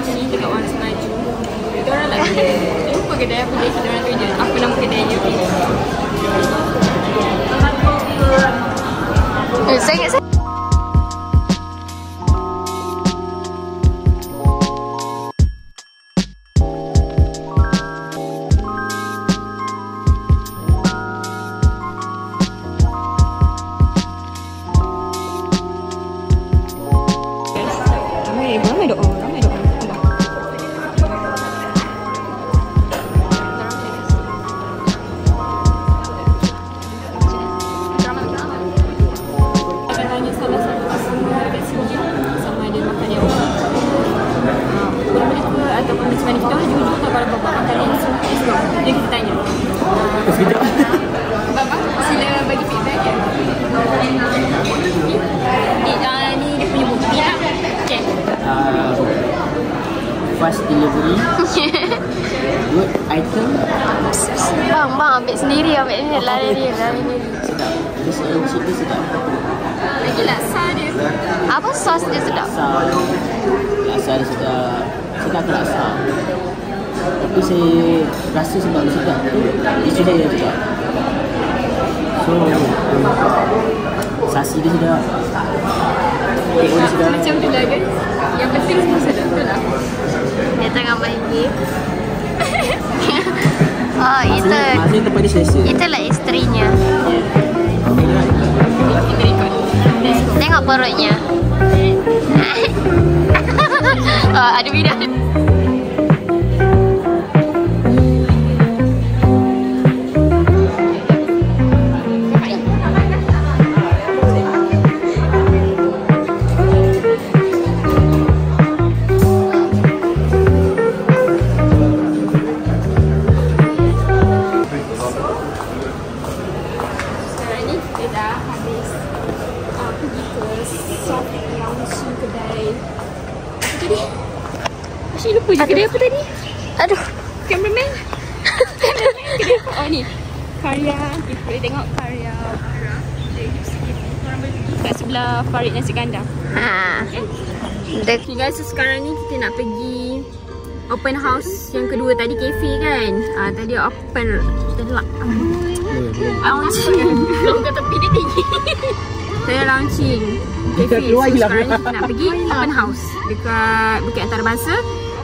sushi dekat Warna Semaju. Kita orang lagi lupa kedai apa dia, kita orang tunjuk apa nama kedainya. Sangat fast delivery, good item. bang ambil sendiri, ambil ni lari dia. Sedap. Fish and chip dia sedap. Lagi laksa dia. Apa sos dia sedap? Laksa dia sedap. Sedap ke laksa? Tapi saya rasa sebab dia sedap tu, dia sudah dia sedap. So, sasi dia sedap. Dia sedap. Macam tu lah guys. Yang penting semua sedap tu lah. Dia tengah bagi. Oh, Maksudnya tempat dia selesa. itulah isterinya. Tengok perutnya. Oh, ada video. Asyik lupa je kedai apa tadi? Aduh, Cameraman. Kedai apa? Oh ni. Karya. Kita boleh tengok karya. Korang boleh pergi kat sebelah Farid Nasi Kandar. Okay guys, so sekarang ni kita nak pergi open house yang kedua. Tadi cafe kan? Tadi open. Kita launching. Longkang tepi dia tinggi. Saya launching cafe. So sekarang ni kita nak pergi open house dekat Bukit Antarabangsa.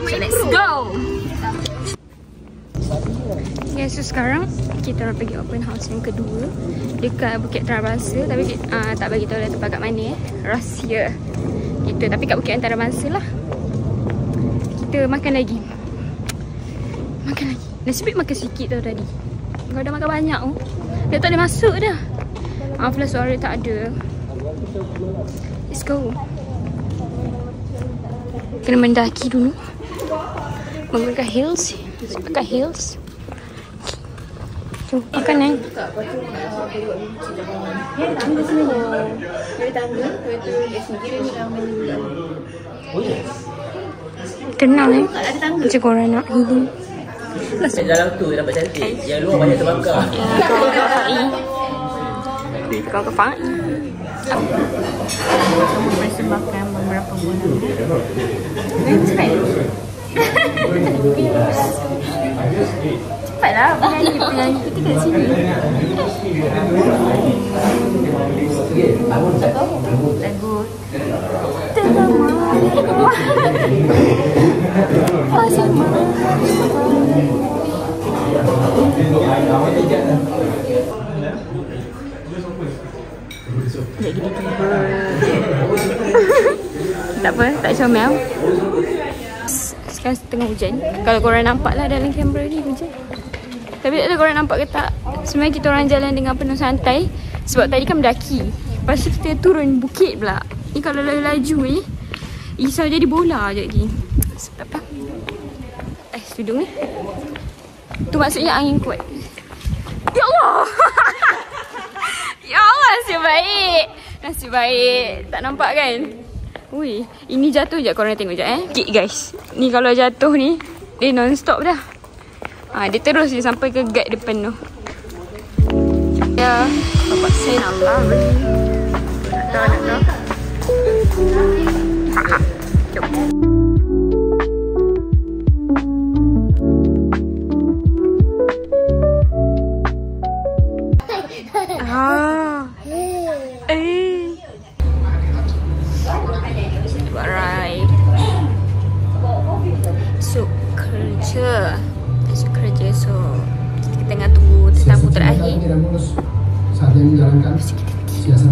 So let's go. Okay, so sekarang kita nak pergi open house yang kedua dekat Bukit Antarabangsa. Tapi tak bagi tahu dah tempat kat mana. Rahsia kita. Tapi kat Bukit Antarabangsa lah. Kita makan lagi. Nasib baik makan sikit tau tadi. Kau dah makan banyak tu. Dia tak boleh masuk dah. Maaflah suara tak ada. Let's go. Kena mendaki dulu. Menggunakan heels. Pakai heels. Jom makan eh. Tenang eh. Macam korang nak healing. Dalam tu nampak cantik. Yang luar banyak terbakar. Kau ke Fahad? Persembahkan beberapa bulan. Cepatlah, penyanyi kita kat sini. Lagu tak apa, tak comel. Sekarang tengah hujan. Kalau korang nampak lah dalam kamera ni hujan. Tapi tak tahu korang nampak ke tak. Sebenarnya kita orang jalan dengan penuh santai. Sebab tadi kan mendaki. Lepas tu kita turun bukit pula. Ni kalau laju ni risau jadi bola je lagi. Sebab apa? Tudung ni. Tu maksudnya angin kuat. Ya Allah. Ya Allah, nasib baik. Nasib baik. Tak nampak kan? Ui, ini jatuh je, korang tengok je Sikit guys. Ni kalau jatuh ni, dia non-stop dah. Dia terus je sampai ke guide depan tu. Ya, bapak saya nak lari. Nak tahu. Jom. tidak mulus saat dia menjalankan siasat